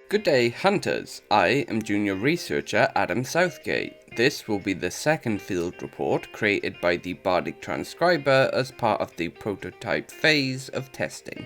Good day, hunters. I am junior researcher Adam Southgate. This will be the second field report created by the Bardic Transcriber as part of the prototype phase of testing.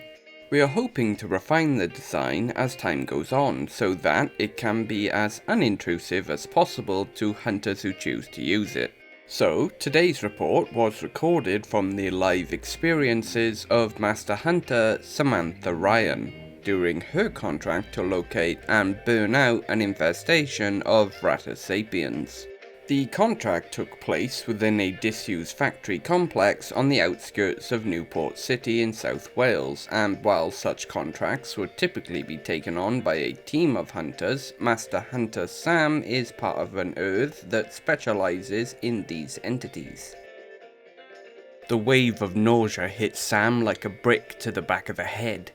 We are hoping to refine the design as time goes on so that it can be as unintrusive as possible to hunters who choose to use it. So, today's report was recorded from the live experiences of Master Hunter Samantha Ryan during her contract to locate and burn out an infestation of Ratus Sapiens. The contract took place within a disused factory complex on the outskirts of Newport City in South Wales, and while such contracts would typically be taken on by a team of hunters, Master Hunter Sam is part of an Earth that specializes in these entities. The wave of nausea hit Sam like a brick to the back of the head.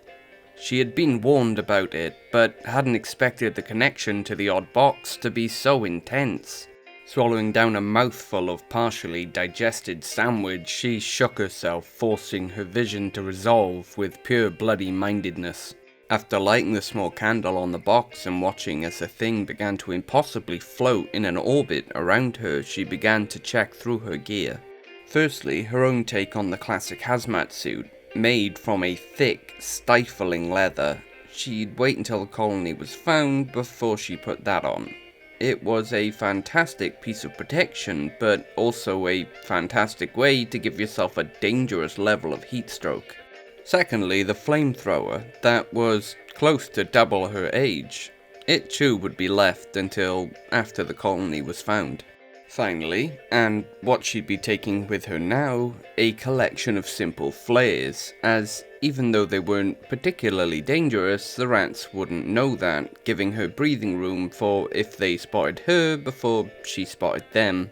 She had been warned about it, but hadn't expected the connection to the odd box to be so intense. Swallowing down a mouthful of partially digested sandwich, she shook herself, forcing her vision to resolve with pure bloody mindedness. After lighting the small candle on the box and watching as the thing began to impossibly float in an orbit around her, she began to check through her gear. Firstly, her own take on the classic hazmat suit. Made from a thick, stifling leather. She'd wait until the colony was found before she put that on. It was a fantastic piece of protection, but also a fantastic way to give yourself a dangerous level of heat stroke. Secondly, the flamethrower, that was close to double her age. It too would be left until after the colony was found. Finally, and what she'd be taking with her now, a collection of simple flares, as even though they weren't particularly dangerous, the rats wouldn't know that, giving her breathing room for if they spotted her before she spotted them.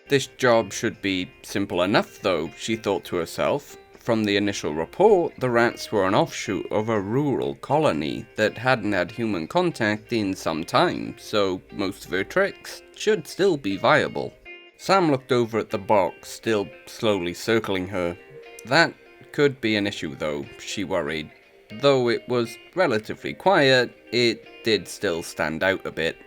This job should be simple enough though, she thought to herself. From the initial report, the rats were an offshoot of a rural colony that hadn't had human contact in some time, so most of her tricks should still be viable. Sam looked over at the box, still slowly circling her. That could be an issue though, she worried. Though it was relatively quiet, it did still stand out a bit.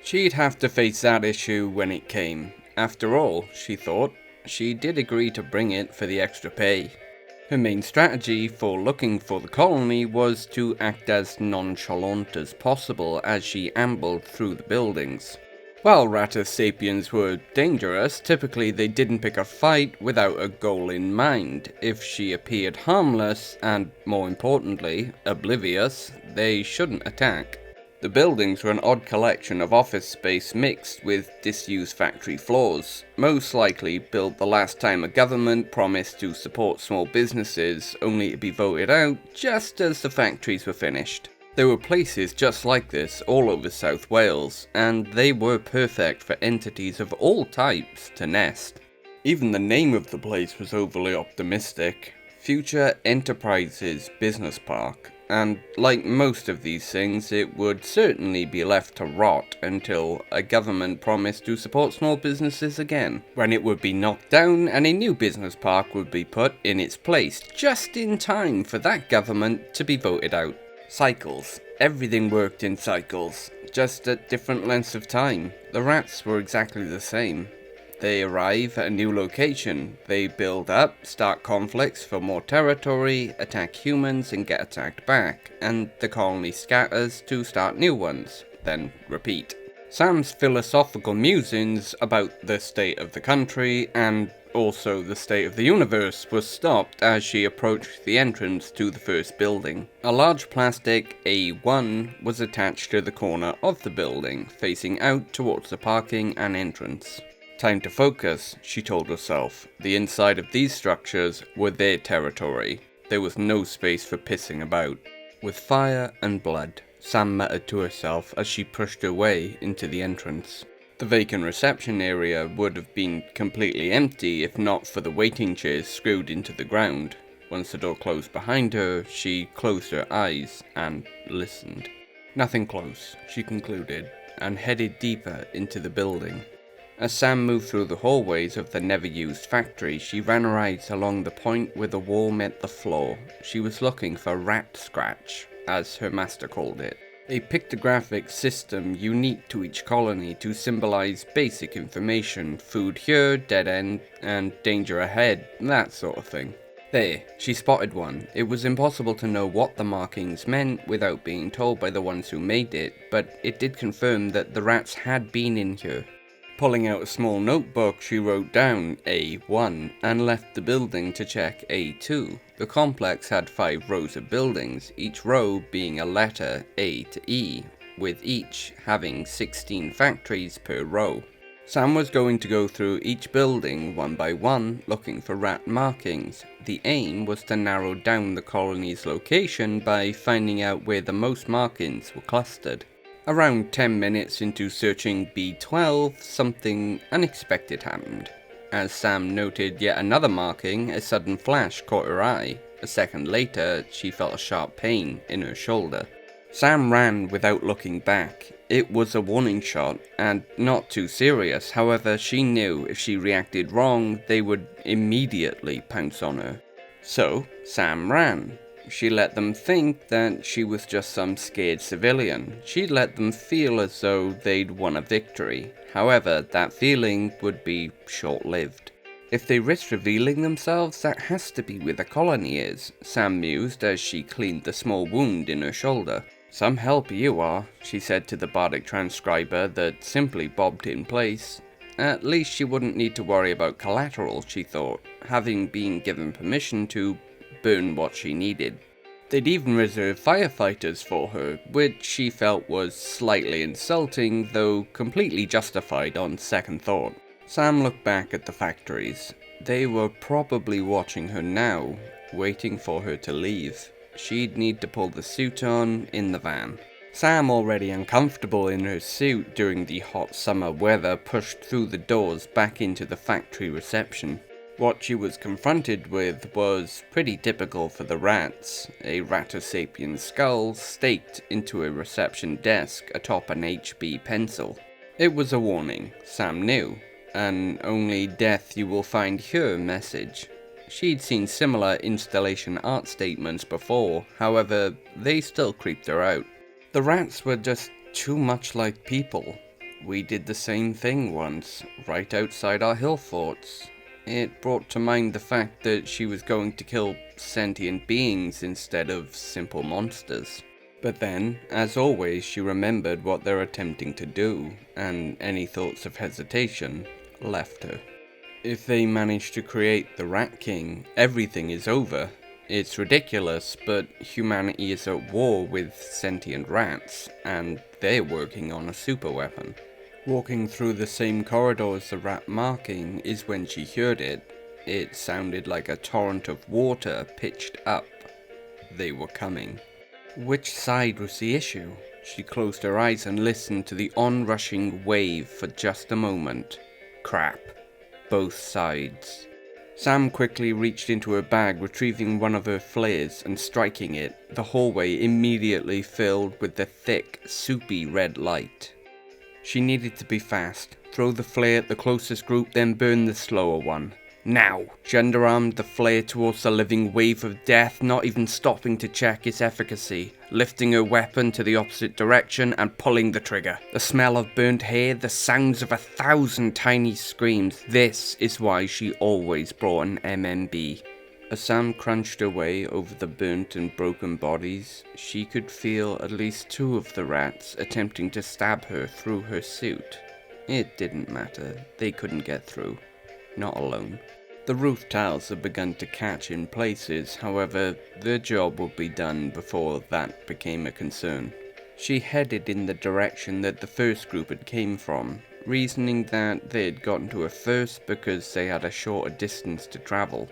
She'd have to face that issue when it came. After all, she thought, she did agree to bring it for the extra pay. Her main strategy for looking for the colony was to act as nonchalant as possible as she ambled through the buildings. While Ratus Sapiens were dangerous, typically they didn't pick a fight without a goal in mind. If she appeared harmless, and more importantly, oblivious, they shouldn't attack. The buildings were an odd collection of office space mixed with disused factory floors, most likely built the last time a government promised to support small businesses, only to be voted out just as the factories were finished. There were places just like this all over South Wales, and they were perfect for entities of all types to nest. Even the name of the place was overly optimistic. Future Enterprises Business Park. And like most of these things, it would certainly be left to rot until a government promised to support small businesses again, when it would be knocked down and a new business park would be put in its place, just in time for that government to be voted out. Cycles. Everything worked in cycles, just at different lengths of time. The rats were exactly the same. They arrive at a new location, they build up, start conflicts for more territory, attack humans and get attacked back, and the colony scatters to start new ones, then repeat. Sam's philosophical musings about the state of the country, and also the state of the universe, was stopped as she approached the entrance to the first building. A large plastic A1 was attached to the corner of the building, facing out towards the parking and entrance. Time to focus, she told herself. The inside of these structures were their territory. There was no space for pissing about. With fire and blood, Sam muttered to herself as she pushed her way into the entrance. The vacant reception area would have been completely empty if not for the waiting chairs screwed into the ground. Once the door closed behind her, she closed her eyes and listened. Nothing close, she concluded, and headed deeper into the building. As Sam moved through the hallways of the never-used factory, she ran her eyes along the point where the wall met the floor. She was looking for rat scratch, as her master called it. a pictographic system unique to each colony to symbolize basic information, food here, dead end, and danger ahead, that sort of thing. There, she spotted one. It was impossible to know what the markings meant without being told by the ones who made it, but it did confirm that the rats had been in here. Pulling out a small notebook, she wrote down A1 and left the building to check A2. The complex had 5 rows of buildings, each row being a letter A to E, with each having 16 factories per row. Sam was going to go through each building one by one, looking for rat markings. The aim was to narrow down the colony's location by finding out where the most markings were clustered. Around 10 minutes into searching B12, something unexpected happened. As Sam noted yet another marking, a sudden flash caught her eye. A second later, she felt a sharp pain in her shoulder. Sam ran without looking back. It was a warning shot, and not too serious. However, she knew if she reacted wrong, they would immediately pounce on her. So, Sam ran. She let them think that she was just some scared civilian. She'd let them feel as though they'd won a victory. However, that feeling would be short-lived. If they risk revealing themselves, that has to be where the colony is, Sam mused as she cleaned the small wound in her shoulder. Some help you are, she said to the Bardic Transcriber that simply bobbed in place. At least she wouldn't need to worry about collateral, she thought, having been given permission to burn what she needed. They'd even reserved firefighters for her, which she felt was slightly insulting, though completely justified on second thought. Sam looked back at the factories. They were probably watching her now, waiting for her to leave. She'd need to pull the suit on in the van. Sam, already uncomfortable in her suit during the hot summer weather, pushed through the doors back into the factory reception. What she was confronted with was pretty typical for the rats, a Ratus Sapiens skull staked into a reception desk atop an HB pencil. It was a warning, Sam knew, an only death you will find here message. She'd seen similar installation art statements before, however, they still creeped her out. The rats were just too much like people. We did the same thing once, right outside our hill forts. It brought to mind the fact that she was going to kill sentient beings instead of simple monsters. But then, as always, she remembered what they're attempting to do, and any thoughts of hesitation left her. If they manage to create the Rat King, everything is over. It's ridiculous, but humanity is at war with sentient rats, and they're working on a super weapon. Walking through the same corridor as the rat marking is when she heard it. It sounded like a torrent of water pitched up. They were coming. Which side was the issue? She closed her eyes and listened to the onrushing wave for just a moment. Crap. Both sides. Sam quickly reached into her bag, retrieving one of her flares and striking it. The hallway immediately filled with the thick, soupy red light. She needed to be fast. Throw the flare at the closest group, then burn the slower one. Now! She underarmed the flare towards the living wave of death, not even stopping to check its efficacy, lifting her weapon to the opposite direction and pulling the trigger. The smell of burnt hair, the sounds of 1,000 tiny screams. This is why she always brought an MMB. As Sam crunched her way over the burnt and broken bodies, she could feel at least 2 of the rats attempting to stab her through her suit. It didn't matter, they couldn't get through. Not alone. The roof tiles had begun to catch in places, however, their job would be done before that became a concern. She headed in the direction that the first group had came from, reasoning that they had gotten to her first because they had a shorter distance to travel.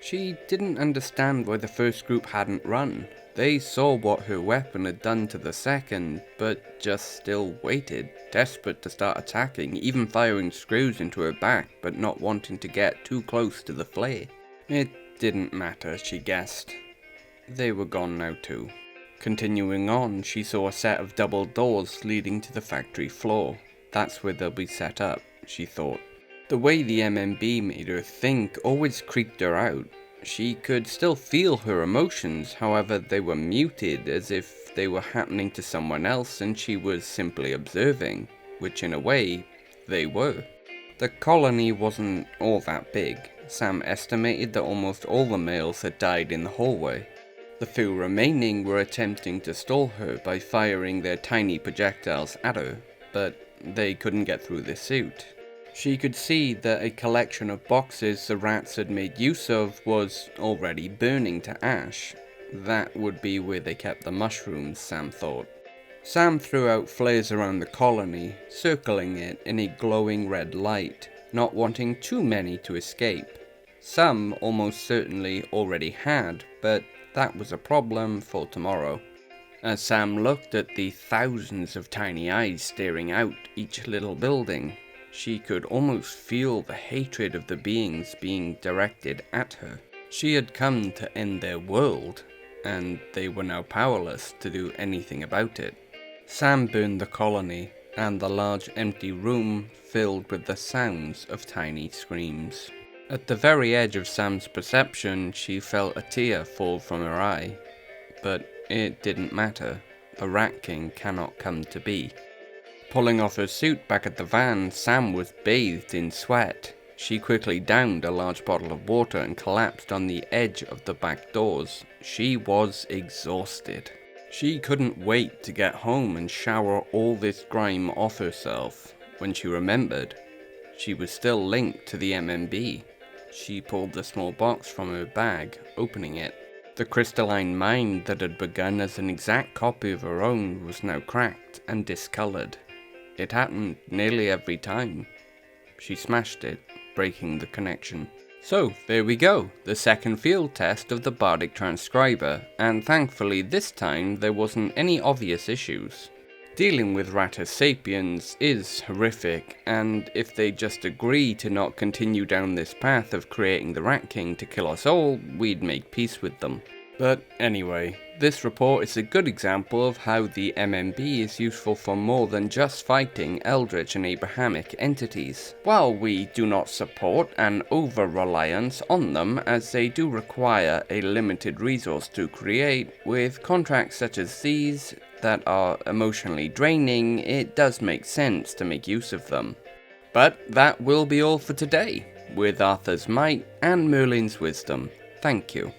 She didn't understand why the first group hadn't run. They saw what her weapon had done to the second, but just still waited, desperate to start attacking, even firing screws into her back, but not wanting to get too close to the flare. It didn't matter, she guessed. They were gone now too. Continuing on, she saw a set of double doors leading to the factory floor. That's where they'll be set up, she thought. The way the MMB made her think always creeped her out. She could still feel her emotions, however they were muted as if they were happening to someone else and she was simply observing, which in a way, they were. The colony wasn't all that big. Sam estimated that almost all the males had died in the hallway. The few remaining were attempting to stall her by firing their tiny projectiles at her, but they couldn't get through the suit. She could see that a collection of boxes the rats had made use of was already burning to ash. That would be where they kept the mushrooms, Sam thought. Sam threw out flares around the colony, circling it in a glowing red light, not wanting too many to escape. Some almost certainly already had, but that was a problem for tomorrow. As Sam looked at the thousands of tiny eyes staring out each little building, she could almost feel the hatred of the beings being directed at her. She had come to end their world, and they were now powerless to do anything about it. Sam burned the colony, and the large empty room filled with the sounds of tiny screams. At the very edge of Sam's perception, she felt a tear fall from her eye. But it didn't matter. The Rat King cannot come to be. Pulling off her suit back at the van, Sam was bathed in sweat. She quickly downed a large bottle of water and collapsed on the edge of the back doors. She was exhausted. She couldn't wait to get home and shower all this grime off herself. When she remembered, she was still linked to the MMB. She pulled the small box from her bag, opening it. The crystalline mind that had begun as an exact copy of her own was now cracked and discolored. It happened nearly every time. She smashed it, breaking the connection. So, there we go, the second field test of the Bardic Transcriber, and thankfully this time there wasn't any obvious issues. Dealing with Ratus Sapiens is horrific, and if they just agree to not continue down this path of creating the Rat King to kill us all, we'd make peace with them. But anyway, this report is a good example of how the MMB is useful for more than just fighting Eldritch and Abrahamic entities. While we do not support an over-reliance on them, as they do require a limited resource to create, with contracts such as these that are emotionally draining, it does make sense to make use of them. But that will be all for today, with Arthur's might and Merlin's wisdom. Thank you.